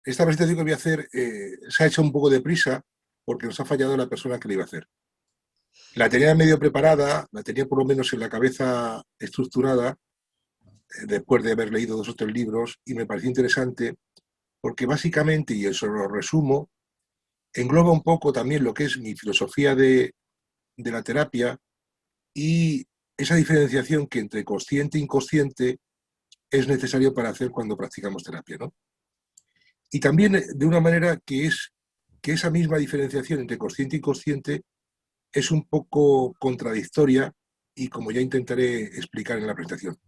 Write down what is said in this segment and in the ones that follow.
esta presentación que voy a hacer se ha hecho un poco deprisa porque nos ha fallado la persona que la iba a hacer. La tenía medio preparada, la tenía por lo menos en la cabeza estructurada, después de haber leído 2 o 3 libros, y me pareció interesante porque básicamente, y eso lo resumo, engloba un poco también lo que es mi filosofía de la terapia y esa diferenciación que entre consciente e inconsciente es necesario para hacer cuando practicamos terapia, ¿no? Y también de una manera que esa misma diferenciación entre consciente e inconsciente es un poco contradictoria y como ya intentaré explicar en la presentación.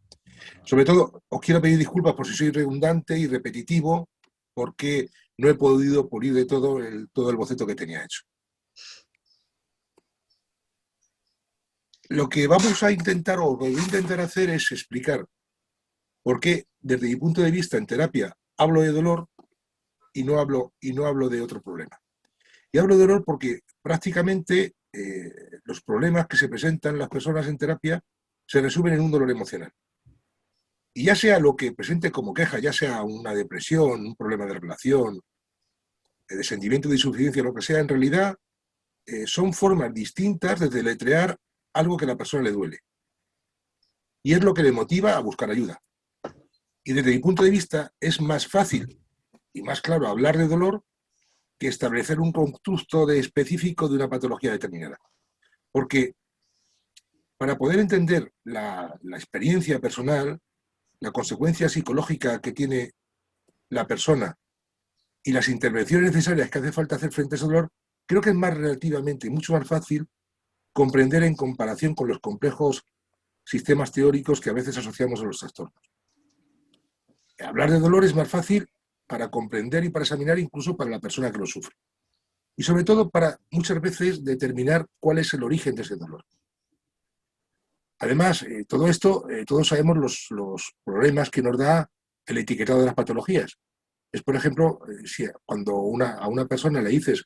Sobre todo, os quiero pedir disculpas por si soy redundante y repetitivo, porque no he podido pulir de todo el boceto que tenía hecho. Lo que vamos a intentar, o lo que voy a intentar hacer, es explicar por qué, desde mi punto de vista en terapia, hablo de dolor y no hablo de otro problema. Y hablo de dolor porque prácticamente los problemas que se presentan las personas en terapia se resumen en un dolor emocional. Y ya sea lo que presente como queja, ya sea una depresión, un problema de relación, de sentimiento de insuficiencia, lo que sea, en realidad son formas distintas de deletrear algo que a la persona le duele. Y es lo que le motiva a buscar ayuda. Y desde mi punto de vista es más fácil y más claro hablar de dolor que establecer un constructo específico de una patología determinada. Porque para poder entender la experiencia personal, la consecuencia psicológica que tiene la persona y las intervenciones necesarias que hace falta hacer frente a ese dolor, creo que es más relativamente, mucho más fácil comprender en comparación con los complejos sistemas teóricos que a veces asociamos a los trastornos. Hablar de dolor es más fácil para comprender y para examinar incluso para la persona que lo sufre. Y sobre todo para muchas veces determinar cuál es el origen de ese dolor. Además, todo esto, todos sabemos los problemas que nos da el etiquetado de las patologías. Es, por ejemplo, si cuando a una persona le dices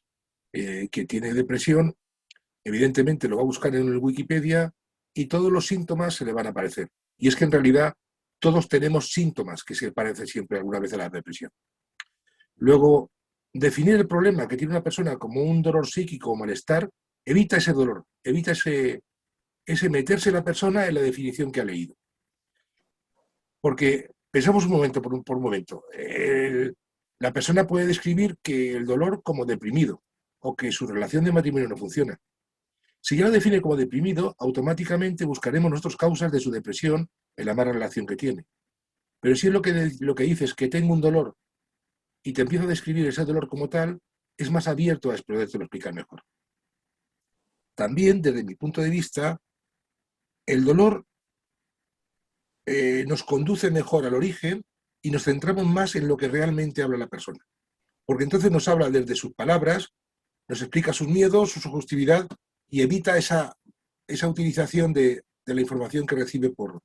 que tiene depresión, evidentemente lo va a buscar en el Wikipedia y todos los síntomas se le van a aparecer. Y es que en realidad todos tenemos síntomas que se parecen siempre alguna vez a la depresión. Luego, definir el problema que tiene una persona como un dolor psíquico o malestar evita ese dolor, evita ese meterse la persona en la definición que ha leído. Porque pensamos un momento, por un momento, la persona puede describir que el dolor como deprimido o que su relación de matrimonio no funciona. Si ya lo define como deprimido, automáticamente buscaremos nosotros causas de su depresión en la mala relación que tiene. Pero si es lo que dices, que tengo un dolor y te empiezo a describir ese dolor como tal, es más abierto a podértelo explicar mejor. También, desde mi punto de vista, el dolor nos conduce mejor al origen y nos centramos más en lo que realmente habla la persona. Porque entonces nos habla desde sus palabras, nos explica sus miedos, su sugestividad y evita esa utilización de la información que recibe por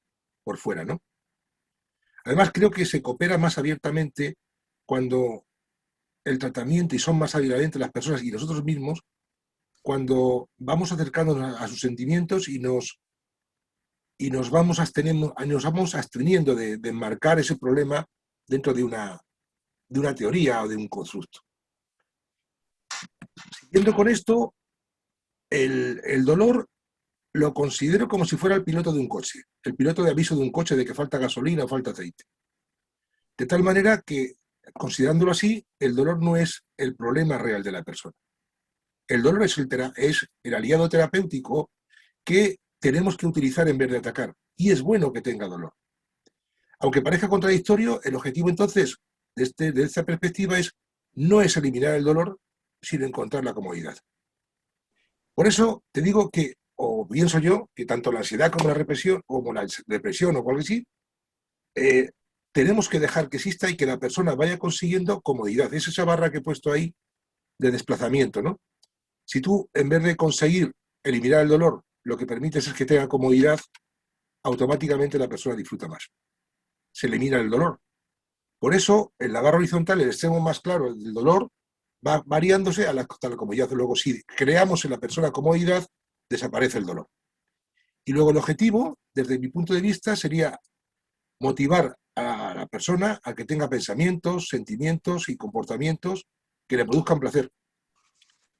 fuera, ¿no? Además, creo que se coopera más abiertamente cuando el tratamiento, y son más abiertamente las personas y nosotros mismos, cuando vamos acercándonos a sus sentimientos y nos vamos absteniendo de enmarcar ese problema dentro de una teoría o de un constructo. Siguiendo con esto, el dolor lo considero como si fuera el piloto de un coche, el piloto de aviso de un coche de que falta gasolina o falta aceite. De tal manera que, considerándolo así, el dolor no es el problema real de la persona. El dolor es el aliado terapéutico que tenemos que utilizar en vez de atacar. Y es bueno que tenga dolor. Aunque parezca contradictorio, el objetivo entonces de esta perspectiva no es eliminar el dolor, sino encontrar la comodidad. Por eso te digo que, o pienso yo, que tanto la ansiedad como la represión, como la depresión o cualquier sí, tenemos que dejar que exista y que la persona vaya consiguiendo comodidad. Es esa barra que he puesto ahí de desplazamiento, ¿no? Si tú, en vez de conseguir eliminar el dolor, lo que permites es que tenga comodidad, automáticamente la persona disfruta más. Se elimina el dolor. Por eso, en la barra horizontal, el extremo más claro del dolor va variándose hasta la comodidad. Luego, si creamos en la persona comodidad, desaparece el dolor. Y luego el objetivo, desde mi punto de vista, sería motivar a la persona a que tenga pensamientos, sentimientos y comportamientos que le produzcan placer.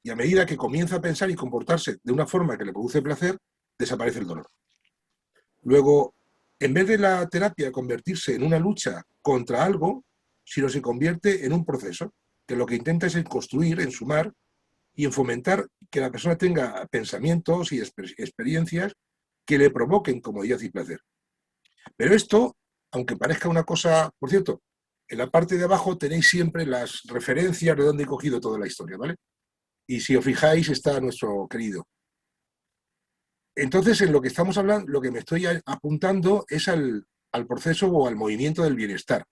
Y a medida que comienza a pensar y comportarse de una forma que le produce placer, desaparece el dolor. Luego, en vez de la terapia convertirse en una lucha contra algo, sino se convierte en un proceso, que lo que intenta es en construir, en sumar y en fomentar que la persona tenga pensamientos y experiencias que le provoquen comodidad y placer. Pero esto, aunque parezca una cosa, por cierto, en la parte de abajo tenéis siempre las referencias de dónde he cogido toda la historia, ¿vale? Y si os fijáis está nuestro querido. Entonces, en lo que estamos hablando, lo que me estoy apuntando es al proceso o al movimiento del bienestar,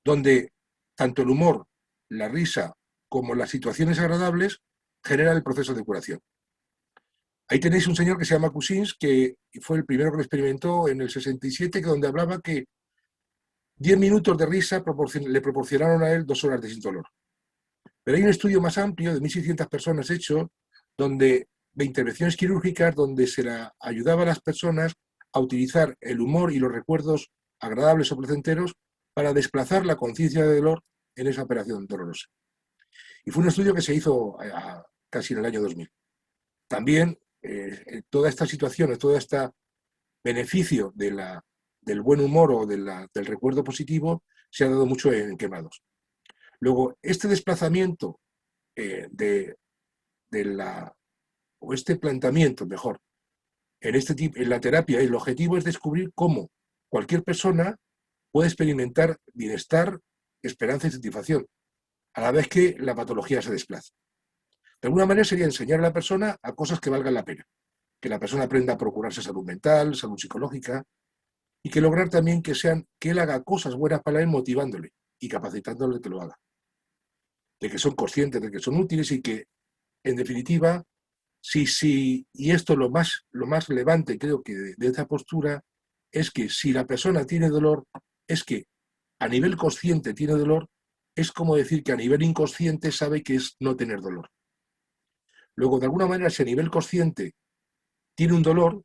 donde tanto el humor, la risa, como las situaciones agradables generan el proceso de curación. Ahí tenéis un señor que se llama Cousins, que fue el primero que lo experimentó en el 67, donde hablaba que 10 minutos de risa le proporcionaron a él 2 horas de sin dolor. Pero hay un estudio más amplio de 1.600 personas hecho de intervenciones quirúrgicas donde se ayudaba a las personas a utilizar el humor y los recuerdos agradables o placenteros para desplazar la conciencia de dolor en esa operación dolorosa. Y fue un estudio que se hizo casi en el año 2000. También toda esta situación, todo este beneficio del buen humor o del recuerdo positivo se ha dado mucho en quemados. Luego, este desplazamiento o este planteamiento, mejor, en la terapia, el objetivo es descubrir cómo cualquier persona puede experimentar bienestar, esperanza y satisfacción, a la vez que la patología se desplaza. De alguna manera sería enseñar a la persona a cosas que valgan la pena, que la persona aprenda a procurarse salud mental, salud psicológica, y que lograr también que él haga cosas buenas para él, motivándole y capacitándole de que lo haga. De que son conscientes, de que son útiles y que, en definitiva, y esto lo más relevante creo que de esta postura es que si la persona tiene dolor, es que a nivel consciente tiene dolor, es como decir que a nivel inconsciente sabe que es no tener dolor. Luego, de alguna manera, si a nivel consciente tiene un dolor,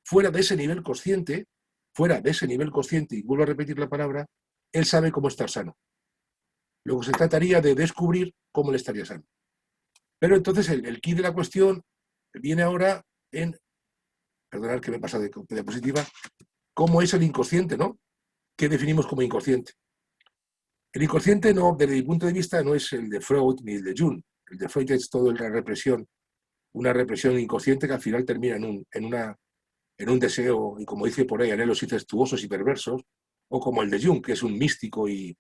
fuera de ese nivel consciente, y vuelvo a repetir la palabra, él sabe cómo estar sano. Luego se trataría de descubrir cómo él estaría sano. Pero entonces el key de la cuestión viene ahora en, perdonad que me pasa de diapositiva, cómo es el inconsciente, ¿no? ¿Qué definimos como inconsciente? El inconsciente, no, desde mi punto de vista, no es el de Freud ni el de Jung. El de Freud es toda la represión, una represión inconsciente que al final termina en un deseo, y como dice por ahí, anhelos incestuosos y perversos, o como el de Jung, que es un místico y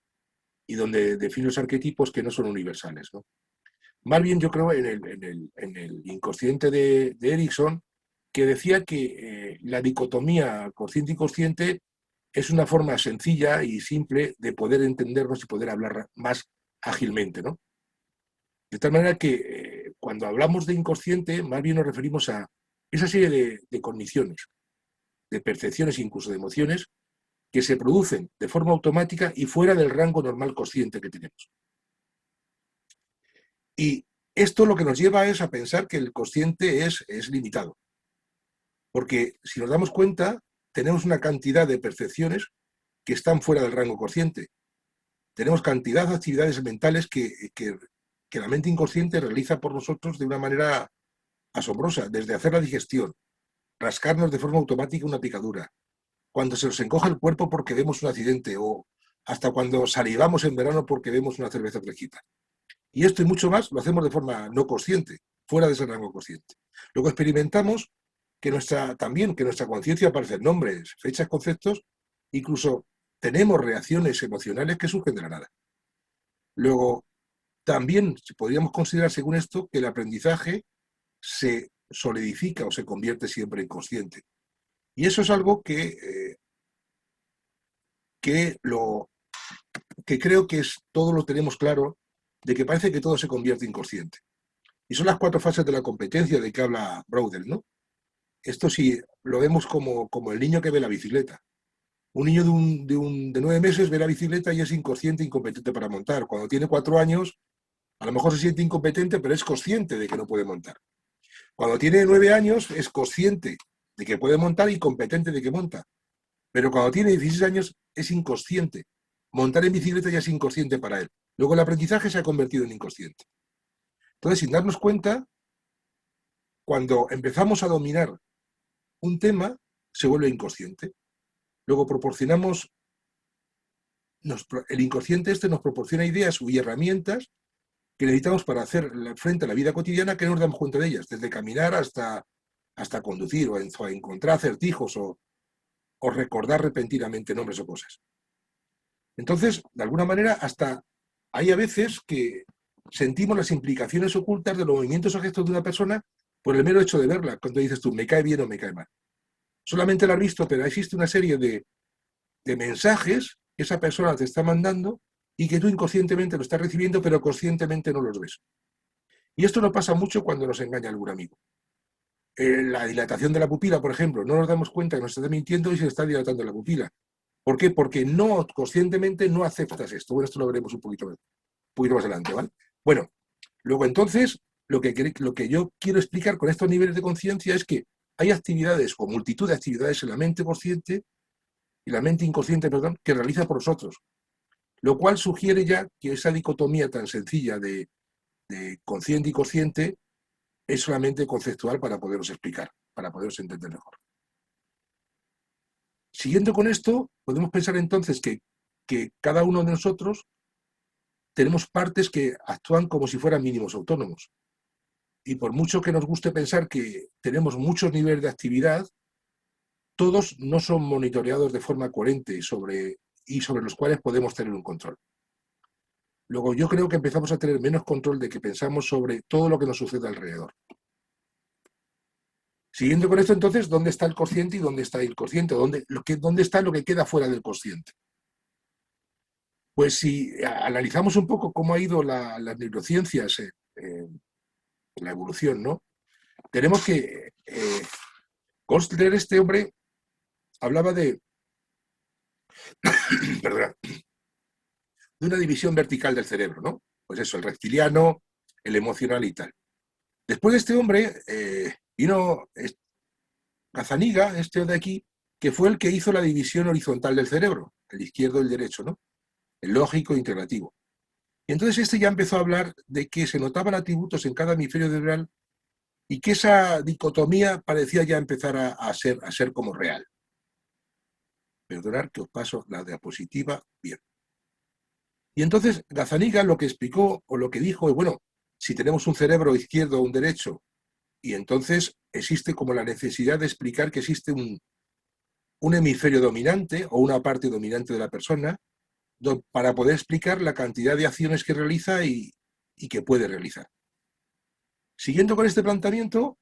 donde define los arquetipos que no son universales, ¿no? Más bien yo creo en el inconsciente de Erickson, que decía que la dicotomía consciente-inconsciente es una forma sencilla y simple de poder entendernos y poder hablar más ágilmente, ¿no? De tal manera que cuando hablamos de inconsciente, más bien nos referimos a esa serie de cogniciones, de percepciones e incluso de emociones que se producen de forma automática y fuera del rango normal consciente que tenemos. Y esto lo que nos lleva es a pensar que el consciente es limitado. Porque si nos damos cuenta, tenemos una cantidad de percepciones que están fuera del rango consciente. Tenemos cantidad de actividades mentales que la mente inconsciente realiza por nosotros de una manera asombrosa, desde hacer la digestión, rascarnos de forma automática una picadura, cuando se nos encoja el cuerpo porque vemos un accidente o hasta cuando salivamos en verano porque vemos una cerveza fresquita. Y esto y mucho más lo hacemos de forma no consciente, fuera de ese rango consciente. Luego experimentamos que nuestra conciencia aparece en nombres, fechas, conceptos, incluso tenemos reacciones emocionales que surgen de la nada. Luego, también podríamos considerar, según esto, que el aprendizaje se solidifica o se convierte siempre en consciente. Y eso es algo que creo que todo lo tenemos claro, de que parece que todo se convierte en consciente. Y son las 4 fases de la competencia de que habla Braudel, ¿no? Esto sí lo vemos como el niño que ve la bicicleta. Un niño de 9 meses ve la bicicleta y es inconsciente, incompetente para montar. Cuando tiene 4 años, a lo mejor se siente incompetente, pero es consciente de que no puede montar. Cuando tiene 9 años, es consciente de que puede montar y competente de que monta. Pero cuando tiene 16 años es inconsciente. Montar en bicicleta ya es inconsciente para él. Luego el aprendizaje se ha convertido en inconsciente. Entonces, sin darnos cuenta, cuando empezamos a dominar un tema, se vuelve inconsciente. Luego proporcionamos, el inconsciente este nos proporciona ideas y herramientas que necesitamos para hacer frente a la vida cotidiana, que no nos damos cuenta de ellas, desde caminar hasta conducir, o encontrar acertijos, o recordar repentinamente nombres o cosas. Entonces, de alguna manera, hasta hay a veces que sentimos las implicaciones ocultas de los movimientos o gestos de una persona por el mero hecho de verla. Cuando dices tú, me cae bien o me cae mal. Solamente la has visto, pero existe una serie de mensajes que esa persona te está mandando y que tú inconscientemente lo estás recibiendo, pero conscientemente no los ves. Y esto nos pasa mucho cuando nos engaña algún amigo. La dilatación de la pupila, por ejemplo, no nos damos cuenta que nos está mintiendo y se está dilatando la pupila. ¿Por qué? Porque no, conscientemente no aceptas esto. Bueno, esto lo veremos un poquito más adelante, ¿vale? Bueno, luego entonces, lo que yo quiero explicar con estos niveles de conciencia es que hay actividades o multitud de actividades en la mente consciente y la mente inconsciente, perdón, que realiza por nosotros. Lo cual sugiere ya que esa dicotomía tan sencilla de consciente y consciente es solamente conceptual para poderos explicar, para poderos entender mejor. Siguiendo con esto, podemos pensar entonces que cada uno de nosotros tenemos partes que actúan como si fueran mínimos autónomos. Y por mucho que nos guste pensar que tenemos muchos niveles de actividad, todos no son monitoreados de forma coherente y sobre los cuales podemos tener un control. Luego yo creo que empezamos a tener menos control de que pensamos sobre todo lo que nos sucede alrededor. Siguiendo con esto, entonces, ¿dónde está el consciente y dónde está el inconsciente? ¿Dónde está lo que queda fuera del consciente? Pues si analizamos un poco cómo ha ido las neurociencias en la evolución, ¿no? Tenemos que Kostler, este hombre, hablaba perdona, de una división vertical del cerebro, ¿no? Pues eso, el reptiliano, el emocional y tal. Después de este hombre vino Gazzaniga, este de aquí, que fue el que hizo la división horizontal del cerebro, el izquierdo y el derecho, ¿no? El lógico e integrativo. Y entonces este ya empezó a hablar de que se notaban atributos en cada hemisferio cerebral y que esa dicotomía parecía ya empezar a ser como real. Perdonad que os paso la diapositiva bien. Y entonces Gazzaniga lo que explicó o lo que dijo es, bueno, si tenemos un cerebro izquierdo o un derecho, y entonces existe como la necesidad de explicar que existe un hemisferio dominante o una parte dominante de la persona para poder explicar la cantidad de acciones que realiza y que puede realizar. Siguiendo con este planteamiento,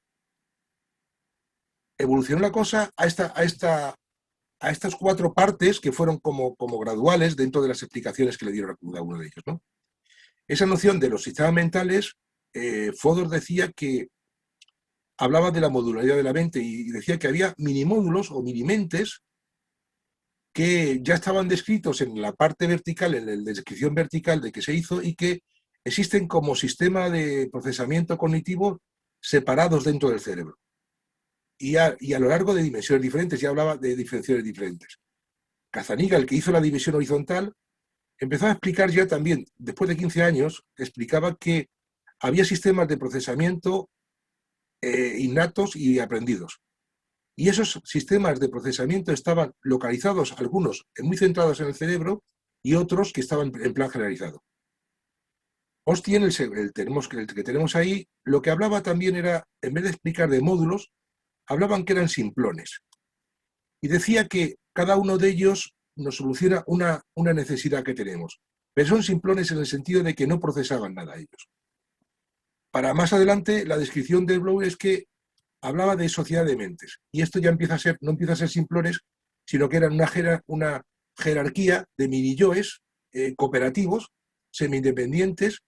evolucionó la cosa a estas 4 partes que fueron como graduales dentro de las explicaciones que le dieron a cada uno de ellos, ¿no? Esa noción de los sistemas mentales, Fodor decía que hablaba de la modularidad de la mente y decía que había minimódulos o minimentes que ya estaban descritos en la parte vertical, en la descripción vertical de que se hizo, y que existen como sistema de procesamiento cognitivo separados dentro del cerebro. Y a lo largo de dimensiones diferentes, ya hablaba de dimensiones diferentes. Gazzaniga, el que hizo la división horizontal, empezó a explicar ya también, después de 15 años, explicaba que había sistemas de procesamiento innatos y aprendidos. Y esos sistemas de procesamiento estaban localizados, algunos muy centrados en el cerebro y otros que estaban en plan generalizado. Ostien, el que tenemos ahí, lo que hablaba también era, en vez de explicar de módulos, hablaban que eran simplones. Y decía que cada uno de ellos nos soluciona una necesidad que tenemos. Pero son simplones en el sentido de que no procesaban nada ellos. Para más adelante, la descripción de Blow es que hablaba de sociedad de mentes. Y esto ya no empieza a ser simplones, sino que eran una jerarquía de mini-yoes cooperativos, semi-independientes,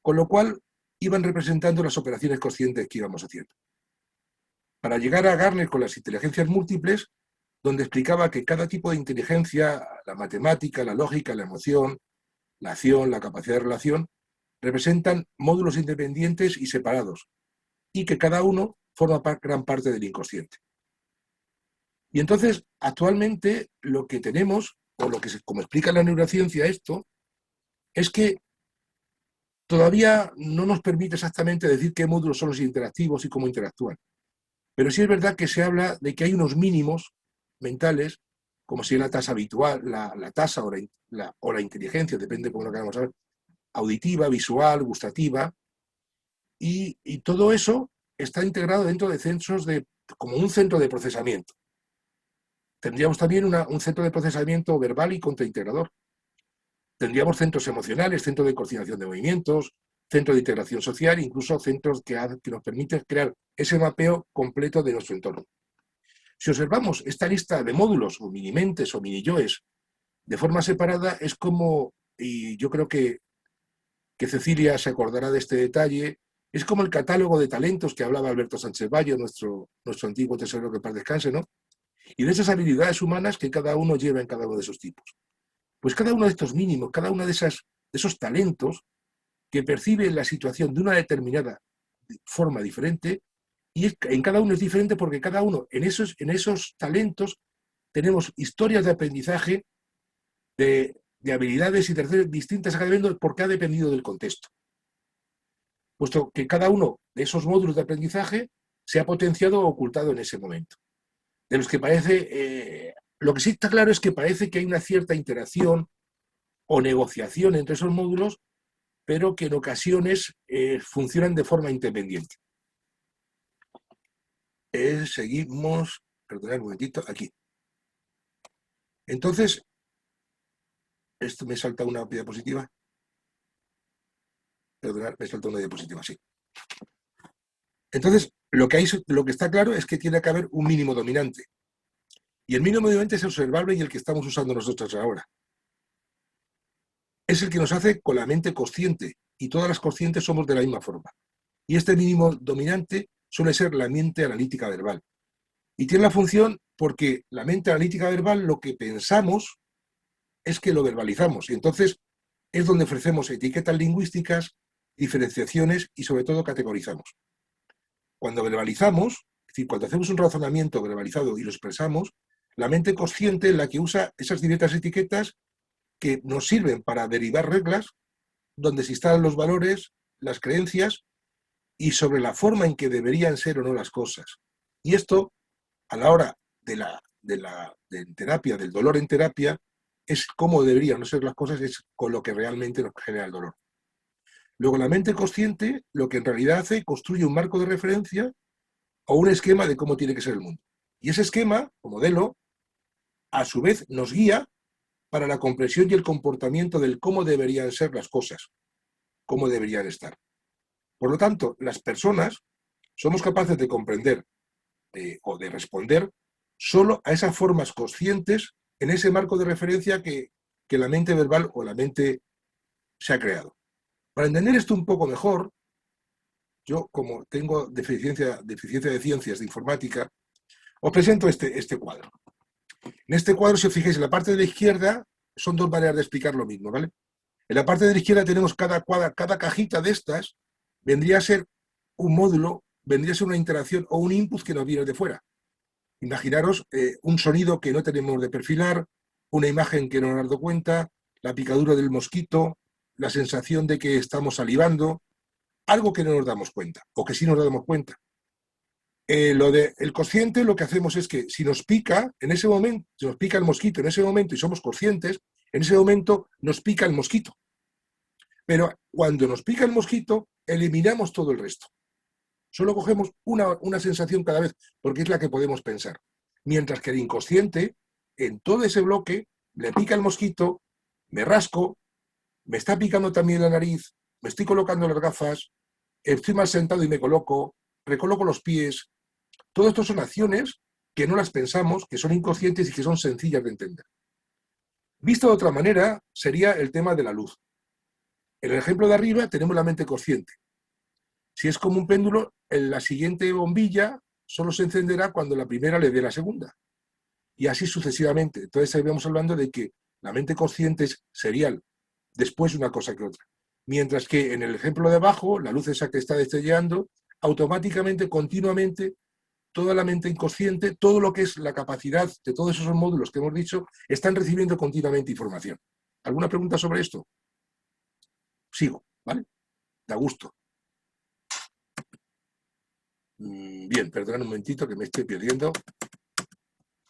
con lo cual iban representando las operaciones conscientes que íbamos haciendo. Para llegar a Garner con las inteligencias múltiples, donde explicaba que cada tipo de inteligencia, la matemática, la lógica, la emoción, la acción, la capacidad de relación, representan módulos independientes y separados, y que cada uno forma gran parte del inconsciente. Y entonces, actualmente, lo que tenemos, o lo que como explica la neurociencia esto, es que todavía no nos permite exactamente decir qué módulos son los interactivos y cómo interactúan. Pero sí es verdad que se habla de que hay unos mínimos mentales, como si la tasa habitual, la tasa o la inteligencia, depende de cómo lo queramos saber, auditiva, visual, gustativa, y todo eso está integrado dentro de centros como un centro de procesamiento. Tendríamos también un centro de procesamiento verbal y contraintegrador. Tendríamos centros emocionales, centros de coordinación de movimientos, centros de integración social, incluso centros que nos permiten crear ese mapeo completo de nuestro entorno. Si observamos esta lista de módulos o mini mentes o mini yoes de forma separada, es como, y yo creo que Cecilia se acordará de este detalle, es como el catálogo de talentos que hablaba Alberto Sánchez Bayo, nuestro antiguo tesorero que paz descanse, ¿no? Y de esas habilidades humanas que cada uno lleva en cada uno de esos tipos. Pues cada uno de estos mínimos, cada uno de esos talentos que percibe la situación de una determinada forma diferente, y en cada uno es diferente porque cada uno, en esos talentos, tenemos historias de aprendizaje, de habilidades y terceras distintas porque ha dependido del contexto. Puesto que cada uno de esos módulos de aprendizaje se ha potenciado o ocultado en ese momento. De los que lo que sí está claro es que parece que hay una cierta interacción o negociación entre esos módulos, pero que en ocasiones funcionan de forma independiente. Seguimos, perdonad un momentito, aquí. Entonces, esto me salta una diapositiva. Perdonad, me salta una diapositiva, sí. Entonces, lo que está claro es que tiene que haber un mínimo dominante. Y el mínimo dominante es observable y el que estamos usando nosotros ahora. Es el que nos hace con la mente consciente, y todas las conscientes somos de la misma forma. Y este mínimo dominante suele ser la mente analítica verbal. Y tiene la función porque la mente analítica verbal, lo que pensamos es que lo verbalizamos. Y entonces es donde ofrecemos etiquetas lingüísticas, diferenciaciones y sobre todo categorizamos. Cuando verbalizamos, es decir, cuando hacemos un razonamiento verbalizado y lo expresamos, la mente consciente es la que usa esas directas etiquetas que nos sirven para derivar reglas donde se instalan los valores, las creencias y sobre la forma en que deberían ser o no las cosas. Y esto, a la hora de terapia, del dolor en terapia, es cómo deberían no ser las cosas, es con lo que realmente nos genera el dolor. Luego, la mente consciente, lo que en realidad hace, construye un marco de referencia o un esquema de cómo tiene que ser el mundo. Y ese esquema, o modelo, a su vez nos guía para la comprensión y el comportamiento del cómo deberían ser las cosas, cómo deberían estar. Por lo tanto, las personas somos capaces de comprender o de responder solo a esas formas conscientes en ese marco de referencia que la mente verbal o la mente se ha creado. Para entender esto un poco mejor, yo, como tengo deficiencia de ciencias de informática, os presento este cuadro. En este cuadro, si os fijáis, en la parte de la izquierda son dos maneras de explicar lo mismo, ¿vale? En la parte de la izquierda tenemos cada cajita de estas, vendría a ser un módulo, vendría a ser una interacción o un input que nos viene de fuera. Imaginaros un sonido que no tenemos de perfilar, una imagen que no nos hemos dado cuenta, la picadura del mosquito, la sensación de que estamos salivando, algo que no nos damos cuenta, o que sí nos damos cuenta. El consciente, lo que hacemos es que si nos pica, en ese momento, si nos pica el mosquito en ese momento y somos conscientes, en ese momento nos pica el mosquito. Pero cuando nos pica el mosquito, eliminamos todo el resto. Solo cogemos una sensación cada vez, porque es la que podemos pensar. Mientras que el inconsciente, en todo ese bloque, le pica el mosquito, me rasco, me está picando también la nariz, me estoy colocando las gafas, estoy mal sentado y me coloco, recoloco los pies. Todo esto son acciones que no las pensamos, que son inconscientes y que son sencillas de entender. Visto de otra manera, sería el tema de la luz. En el ejemplo de arriba tenemos la mente consciente. Si es como un péndulo, en la siguiente bombilla solo se encenderá cuando la primera le dé la segunda. Y así sucesivamente. Entonces ahí vamos hablando de que la mente consciente es serial, después una cosa que otra. Mientras que en el ejemplo de abajo, la luz esa que está destellando, automáticamente, continuamente, toda la mente inconsciente, todo lo que es la capacidad de todos esos módulos que hemos dicho, están recibiendo continuamente información. ¿Alguna pregunta sobre esto? Sigo, ¿vale? Da gusto. Bien, perdón un momentito que me estoy perdiendo.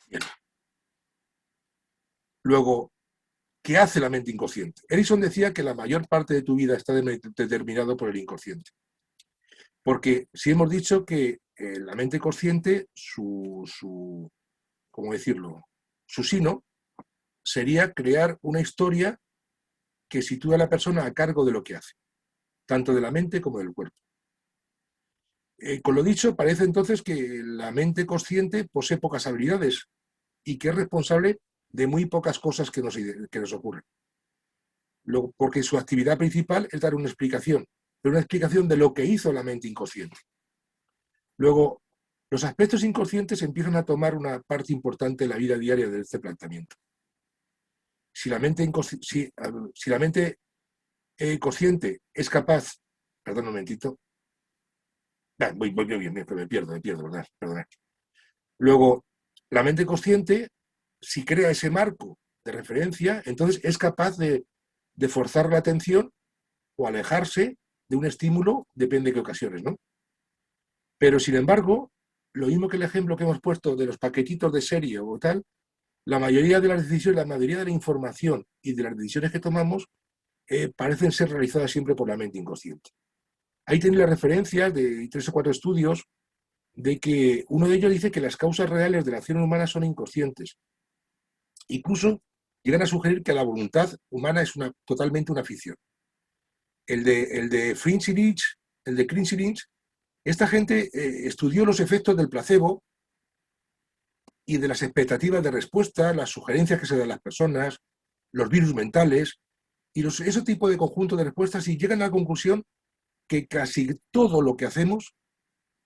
Bien. Luego, ¿qué hace la mente inconsciente? Erickson decía que la mayor parte de tu vida está determinado por el inconsciente. Porque si hemos dicho que la mente consciente, ¿cómo decirlo? Su sino sería crear una historia que sitúa a la persona a cargo de lo que hace, tanto de la mente como del cuerpo. Con lo dicho, parece entonces que la mente consciente posee pocas habilidades y que es responsable de muy pocas cosas que nos ocurren. Porque su actividad principal es dar una explicación, pero una explicación de lo que hizo la mente inconsciente. Luego, los aspectos inconscientes empiezan a tomar una parte importante en la vida diaria de este planteamiento. Si la mente consciente es capaz, perdón un momentito, voy bien, me pierdo, ¿verdad? Perdonad. Luego, la mente consciente, si crea ese marco de referencia, entonces es capaz de forzar la atención o alejarse de un estímulo, depende de qué ocasiones, ¿no? Pero, sin embargo, lo mismo que el ejemplo que hemos puesto de los paquetitos de serie o tal, la mayoría de las decisiones, la mayoría de la información y de las decisiones que tomamos parecen ser realizadas siempre por la mente inconsciente. Ahí tenéis las referencias de 3 o 4 estudios de que uno de ellos dice que las causas reales de la acción humana son inconscientes. Incluso llegan a sugerir que la voluntad humana es totalmente una ficción. El de Fringe, el de Cringe, esta gente estudió los efectos del placebo y de las expectativas de respuesta, las sugerencias que se dan a las personas, los virus mentales, y ese tipo de conjunto de respuestas, y llegan a la conclusión que casi todo lo que hacemos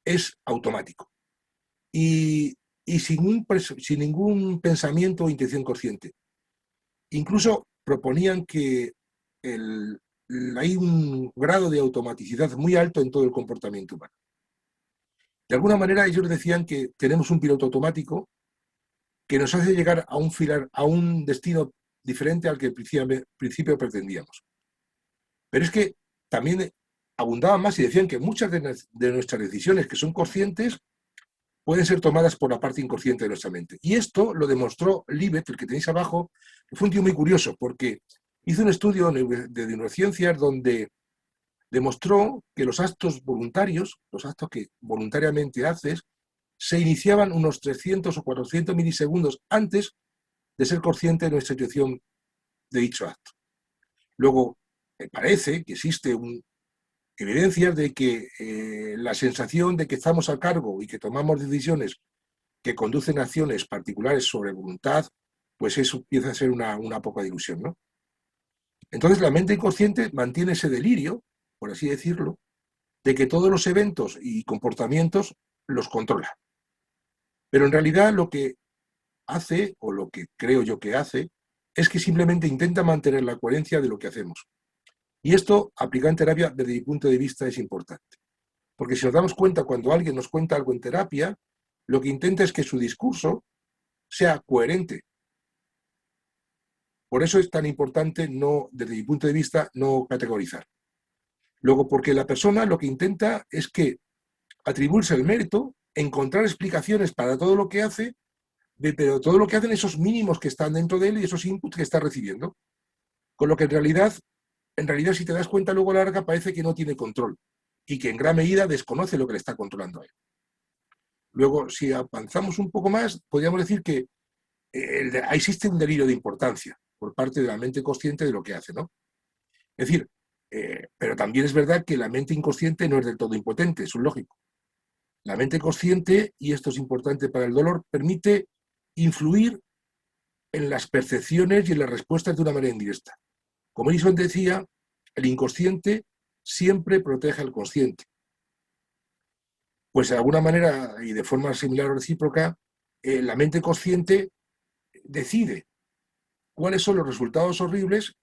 es automático y sin ningún pensamiento o intención consciente. Incluso proponían que hay un grado de automaticidad muy alto en todo el comportamiento humano. De alguna manera ellos decían que tenemos un piloto automático que nos hace llegar a un destino diferente al que al principio pretendíamos. Pero es que también abundaban más y decían que muchas de nuestras decisiones que son conscientes pueden ser tomadas por la parte inconsciente de nuestra mente. Y esto lo demostró Libet, el que tenéis abajo, que fue un tío muy curioso, porque hizo un estudio de neurociencias donde demostró que los actos voluntarios, los actos que voluntariamente haces, se iniciaban unos 300 o 400 milisegundos antes de ser consciente de nuestra situación de dicho acto. Luego, parece que existe evidencias de que la sensación de que estamos a cargo y que tomamos decisiones que conducen a acciones particulares sobre voluntad, pues eso empieza a ser una poca ilusión, ¿no? Entonces la mente inconsciente mantiene ese delirio, por así decirlo, de que todos los eventos y comportamientos los controla. Pero en realidad lo que hace, o lo que creo yo que hace, es que simplemente intenta mantener la coherencia de lo que hacemos. Y esto, aplicado en terapia, desde mi punto de vista, es importante. Porque si nos damos cuenta, cuando alguien nos cuenta algo en terapia, lo que intenta es que su discurso sea coherente. Por eso es tan importante, desde mi punto de vista, no categorizar. Luego, porque la persona lo que intenta es que atribuirse el mérito, encontrar explicaciones para todo lo que hace, pero todo lo que hacen esos mínimos que están dentro de él y esos inputs que está recibiendo. Con lo que en realidad, si te das cuenta luego a la larga, parece que no tiene control y que en gran medida desconoce lo que le está controlando a él. Luego, si avanzamos un poco más, podríamos decir que existe un delirio de importancia por parte de la mente consciente de lo que hace, ¿no? Es decir, pero también es verdad que la mente inconsciente no es del todo impotente, eso es lógico. La mente consciente, y esto es importante para el dolor, permite influir en las percepciones y en las respuestas de una manera indirecta. Como Erickson decía, el inconsciente siempre protege al consciente. Pues de alguna manera, y de forma similar o recíproca, la mente consciente decide cuáles son los resultados horribles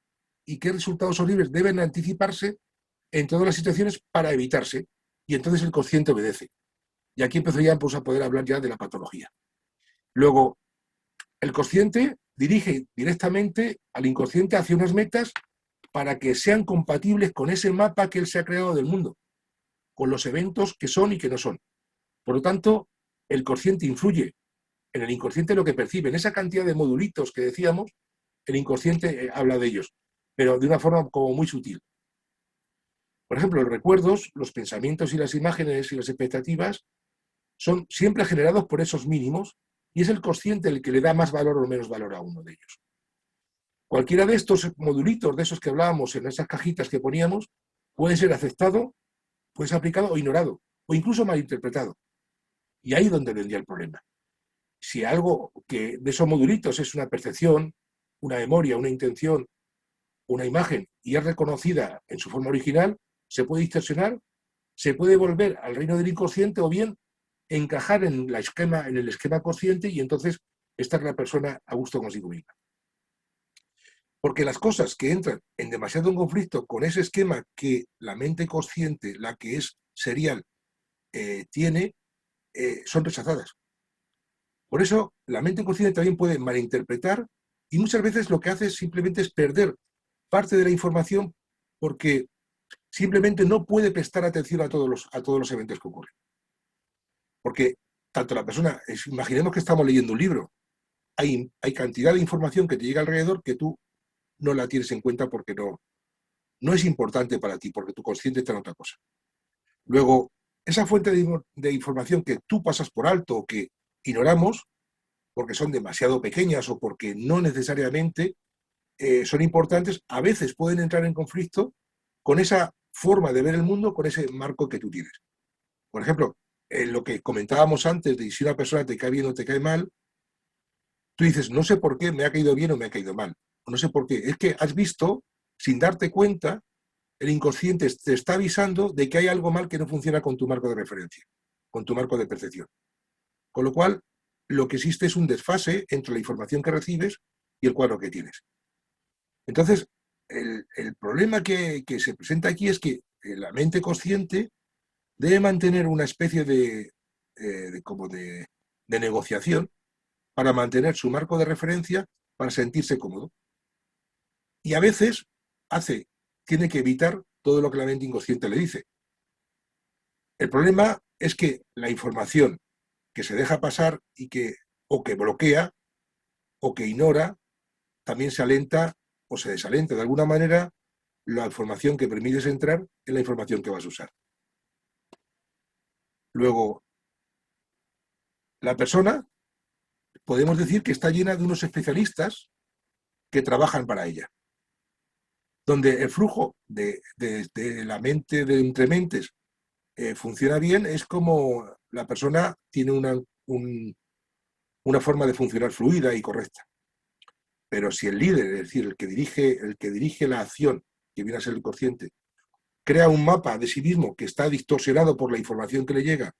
y qué resultados horribles deben anticiparse en todas las situaciones para evitarse. Y entonces el consciente obedece. Y aquí empezó ya pues, a poder hablar ya de la patología. Luego, el consciente dirige directamente al inconsciente hacia unas metas para que sean compatibles con ese mapa que él se ha creado del mundo, con los eventos que son y que no son. Por lo tanto, el consciente influye en el inconsciente lo que percibe. En esa cantidad de modulitos que decíamos, el inconsciente habla de ellos, pero de una forma como muy sutil. Por ejemplo, los recuerdos, los pensamientos y las imágenes y las expectativas son siempre generados por esos mínimos y es el consciente el que le da más valor o menos valor a uno de ellos. Cualquiera de estos modulitos, de esos que hablábamos en esas cajitas que poníamos, puede ser aceptado, puede ser aplicado o ignorado, o incluso malinterpretado. Y ahí es donde vendría el problema. Si algo que de esos modulitos es una percepción, una memoria, una intención, una imagen, y es reconocida en su forma original, se puede distorsionar, se puede volver al reino del inconsciente o bien encajar en el esquema consciente y entonces estar la persona a gusto consigo misma. Porque las cosas que entran en demasiado en conflicto con ese esquema que la mente consciente, la que es serial, tiene, son rechazadas. Por eso, la mente consciente también puede malinterpretar y muchas veces lo que hace simplemente es perder parte de la información porque simplemente no puede prestar atención a todos los eventos que ocurren. Porque tanto la persona, imaginemos que estamos leyendo un libro, hay cantidad de información que te llega alrededor que tú no la tienes en cuenta porque no es importante para ti, porque tu consciente está en otra cosa. Luego, esa fuente de información que tú pasas por alto o que ignoramos, porque son demasiado pequeñas o porque no necesariamente son importantes, a veces pueden entrar en conflicto con esa forma de ver el mundo, con ese marco que tú tienes. Por ejemplo, lo que comentábamos antes de si una persona te cae bien o te cae mal, tú dices, no sé por qué me ha caído bien o me ha caído mal. No sé por qué. Es que has visto, sin darte cuenta, el inconsciente te está avisando de que hay algo mal que no funciona con tu marco de referencia, con tu marco de percepción. Con lo cual, lo que existe es un desfase entre la información que recibes y el cuadro que tienes. Entonces, el problema que se presenta aquí es que la mente consciente debe mantener una especie de negociación para mantener su marco de referencia para sentirse cómodo. Y a veces tiene que evitar todo lo que la mente inconsciente le dice. El problema es que la información que se deja pasar o que bloquea o que ignora también se alenta o se desalenta. De alguna manera, la información que permites entrar es la información que vas a usar. Luego, la persona, podemos decir que está llena de unos especialistas que trabajan para ella, donde el flujo de la mente, de entre mentes, funciona bien, es como la persona tiene una forma de funcionar fluida y correcta. Pero si el líder, es decir, el que dirige la acción, que viene a ser el consciente, crea un mapa de sí mismo que está distorsionado por la información que le llega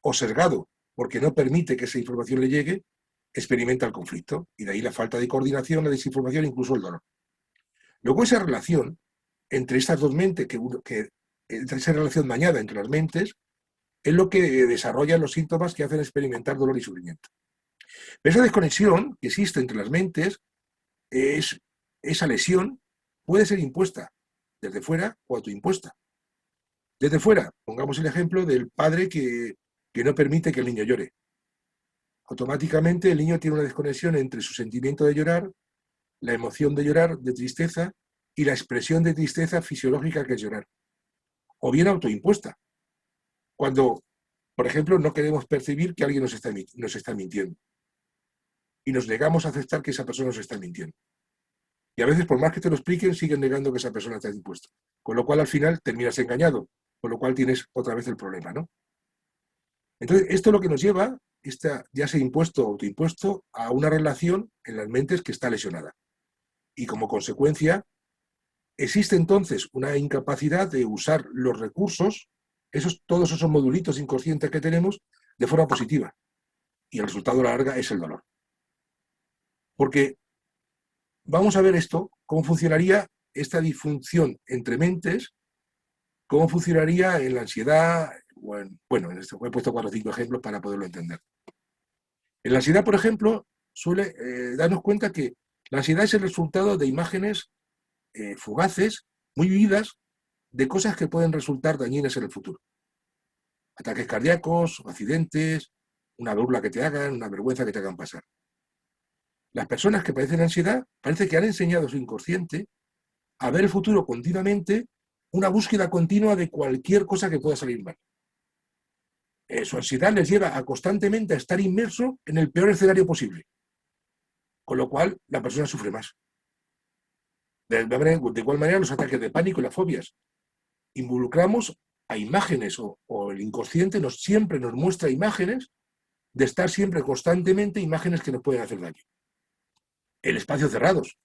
o sesgado porque no permite que esa información le llegue, experimenta el conflicto. Y de ahí la falta de coordinación, la desinformación, incluso el dolor. Luego esa relación entre estas dos mentes, entre esa relación dañada entre las mentes, es lo que desarrolla los síntomas que hacen experimentar dolor y sufrimiento. Pero esa desconexión que existe entre las mentes, esa lesión puede ser impuesta desde fuera o autoimpuesta. Desde fuera, pongamos el ejemplo del padre que no permite que el niño llore. Automáticamente el niño tiene una desconexión entre su sentimiento de llorar, la emoción de llorar, de tristeza, y la expresión de tristeza fisiológica que es llorar. O bien autoimpuesta. Cuando, por ejemplo, no queremos percibir que alguien nos está mintiendo. Y nos negamos a aceptar que esa persona nos está mintiendo. Y a veces, por más que te lo expliquen, siguen negando que esa persona te ha impuesto. Con lo cual, al final, terminas engañado. Con lo cual tienes otra vez el problema, ¿no? Entonces, esto es lo que nos lleva, ya sea impuesto o autoimpuesto, a una relación en las mentes que está lesionada. Y como consecuencia, existe entonces una incapacidad de usar los recursos, todos esos modulitos inconscientes que tenemos, de forma positiva. Y el resultado a la larga es el dolor. Porque vamos a ver cómo funcionaría esta disfunción entre mentes, cómo funcionaría en la ansiedad, bueno, en esto he puesto 4 o 5 ejemplos para poderlo entender. En la ansiedad, por ejemplo, suele darnos cuenta que la ansiedad es el resultado de imágenes fugaces, muy vividas, de cosas que pueden resultar dañinas en el futuro. Ataques cardíacos, accidentes, una burla que te hagan, una vergüenza que te hagan pasar. Las personas que padecen ansiedad parece que han enseñado a su inconsciente a ver el futuro continuamente, una búsqueda continua de cualquier cosa que pueda salir mal. Su ansiedad les lleva a constantemente a estar inmerso en el peor escenario posible, con lo cual la persona sufre más. De igual manera, los ataques de pánico y las fobias. Involucramos a imágenes o el inconsciente siempre nos muestra imágenes de estar siempre constantemente imágenes que nos pueden hacer daño. El espacio cerrados.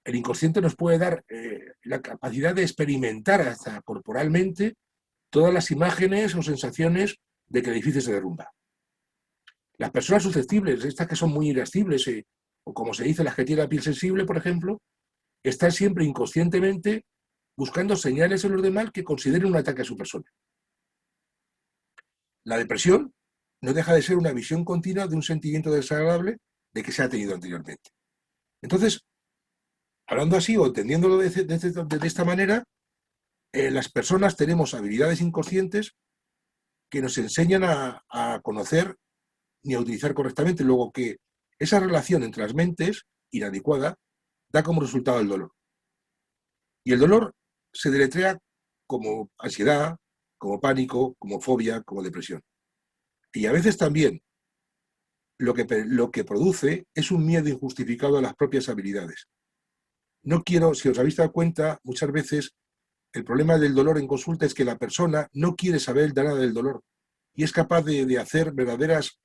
El inconsciente nos puede dar la capacidad de experimentar hasta corporalmente todas las imágenes o sensaciones de que el edificio se derrumba. Las personas susceptibles, estas que son muy irascibles, o como se dice, las que tienen la piel sensible, por ejemplo, están siempre inconscientemente buscando señales en los demás que consideren un ataque a su persona. La depresión no deja de ser una visión continua de un sentimiento desagradable de que se ha tenido anteriormente. Entonces, hablando así o entendiéndolo de esta manera, las personas tenemos habilidades inconscientes que nos enseñan a conocer ni a utilizar correctamente, luego que esa relación entre las mentes, inadecuada, da como resultado el dolor. Y el dolor se deletrea como ansiedad, como pánico, como fobia, como depresión. Y a veces también lo que produce es un miedo injustificado a las propias habilidades. No quiero, si os habéis dado cuenta, muchas veces el problema del dolor en consulta es que la persona no quiere saber nada del dolor y es capaz de hacer verdaderas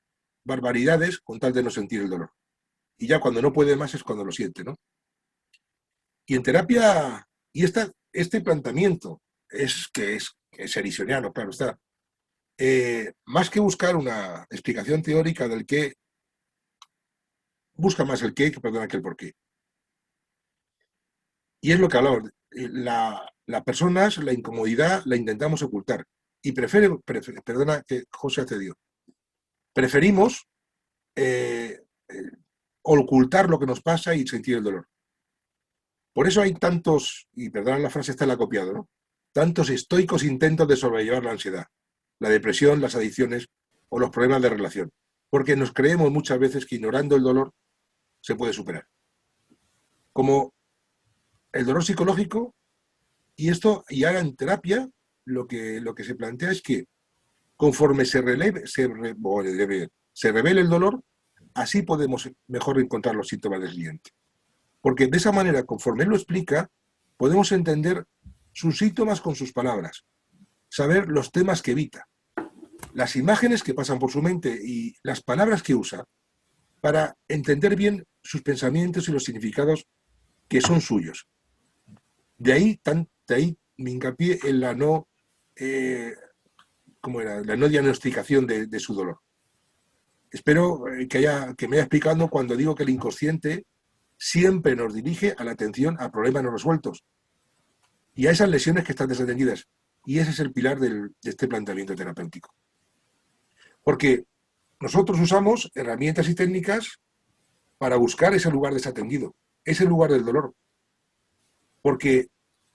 barbaridades con tal de no sentir el dolor. Y ya cuando no puede más es cuando lo siente, ¿no? Y en terapia, este planteamiento es ericksoniano, claro está. Más que buscar una explicación teórica del qué, busca más el qué, perdona, que el por qué. Y es lo que hablamos. La personas, la incomodidad la intentamos ocultar. Y perdona que José accedió. Preferimos ocultar lo que nos pasa y sentir el dolor. Por eso hay tantos, y perdona la frase, está la copiado, ¿no? Tantos estoicos intentos de sobrellevar la ansiedad, la depresión, las adicciones o los problemas de relación. Porque nos creemos muchas veces que ignorando el dolor se puede superar. Como el dolor psicológico, y ahora en terapia, lo que se plantea es que conforme se revele el dolor, así podemos mejor encontrar los síntomas del cliente. Porque de esa manera, conforme él lo explica, podemos entender sus síntomas con sus palabras, saber los temas que evita, las imágenes que pasan por su mente y las palabras que usa para entender bien sus pensamientos y los significados que son suyos. De ahí mi hincapié en la no, la no diagnosticación de su dolor. Espero que me haya explicado cuando digo que el inconsciente siempre nos dirige a la atención a problemas no resueltos y a esas lesiones que están desatendidas. Y ese es el pilar de este planteamiento terapéutico. Porque nosotros usamos herramientas y técnicas para buscar ese lugar desatendido, ese lugar del dolor. Porque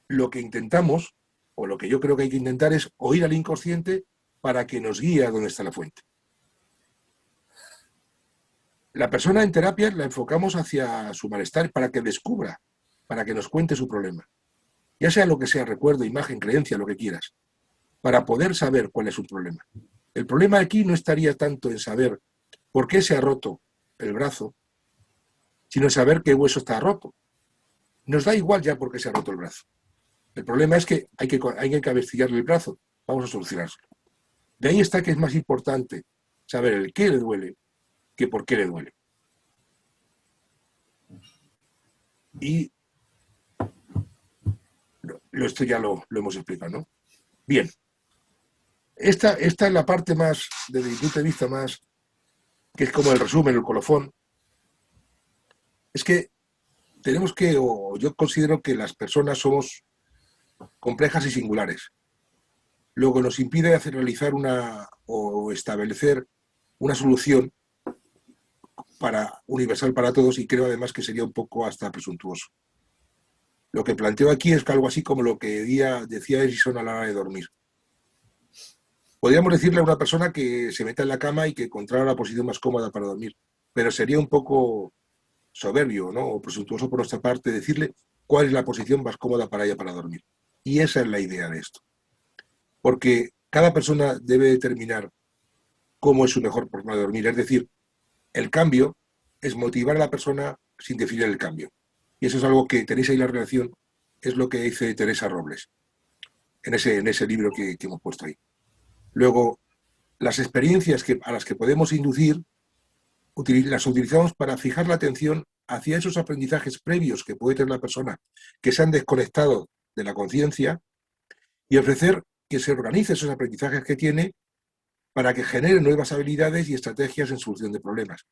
lo que intentamos, o lo que yo creo que hay que intentar, es oír al inconsciente para que nos guíe a dónde está la fuente. La persona en terapia la enfocamos hacia su malestar para que descubra, para que nos cuente su problema. Ya sea lo que sea, recuerdo, imagen, creencia, lo que quieras, para poder saber cuál es su problema. El problema aquí no estaría tanto en saber por qué se ha roto el brazo, sino en saber qué hueso está roto. Nos da igual ya por qué se ha roto el brazo. El problema es que hay que cabecillarle el brazo. Vamos a solucionarlo. De ahí está que es más importante saber el qué le duele que por qué le duele. Y esto ya lo hemos explicado, ¿no? Bien. Esta es la parte más, desde mi punto de vista, más, que es como el resumen, el colofón. Es que tenemos que, o yo considero que las personas somos complejas y singulares. luego nos impide realizar o establecer una solución universal para todos, y creo además que sería un poco hasta presuntuoso. Lo que planteo aquí es algo así como lo que decía Edison a la hora de dormir. Podríamos decirle a una persona que se meta en la cama y que encontrara la posición más cómoda para dormir, pero sería un poco soberbio, ¿no?, o presuntuoso por nuestra parte decirle cuál es la posición más cómoda para ella para dormir. Y esa es la idea de esto. Porque cada persona debe determinar cómo es su mejor forma de dormir. Es decir, el cambio es motivar a la persona sin definir el cambio. Y eso es algo que tenéis ahí la relación, es lo que dice Teresa Robles, en ese libro que hemos puesto ahí. Luego, las experiencias a las que podemos inducir, las utilizamos para fijar la atención hacia esos aprendizajes previos que puede tener la persona que se han desconectado de la conciencia, y ofrecer que se organice esos aprendizajes que tiene para que genere nuevas habilidades y estrategias en solución de problemas.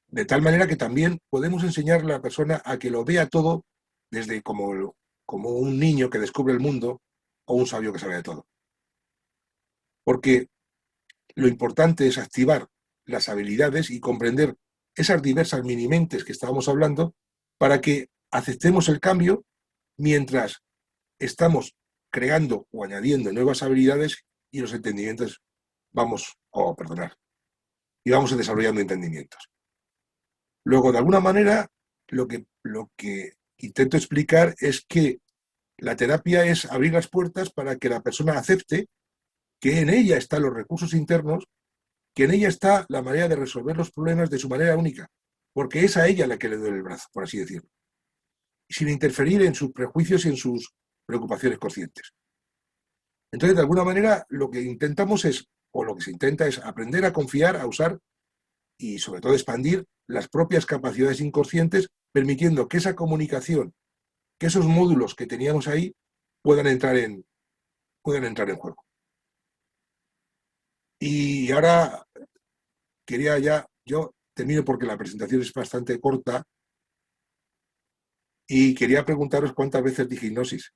De tal manera que también podemos enseñarle a la persona a que lo vea todo desde como un niño que descubre el mundo o un sabio que sabe de todo. Porque lo importante es activar las habilidades y comprender esas diversas minimentes que estábamos hablando para que aceptemos el cambio mientras estamos creando o añadiendo nuevas habilidades y los entendimientos y vamos desarrollando entendimientos. Luego, de alguna manera, lo que intento explicar es que la terapia es abrir las puertas para que la persona acepte que en ella están los recursos internos, que en ella está la manera de resolver los problemas de su manera única, porque es a ella la que le duele el brazo, por así decirlo, sin interferir en sus prejuicios y en sus preocupaciones conscientes. Entonces, de alguna manera, lo que intentamos o lo que se intenta es aprender a confiar, a usar y, sobre todo, expandir las propias capacidades inconscientes, permitiendo que esa comunicación, que esos módulos que teníamos ahí, puedan entrar en juego. Y ahora yo termino porque la presentación es bastante corta, y quería preguntaros cuántas veces dije hipnosis.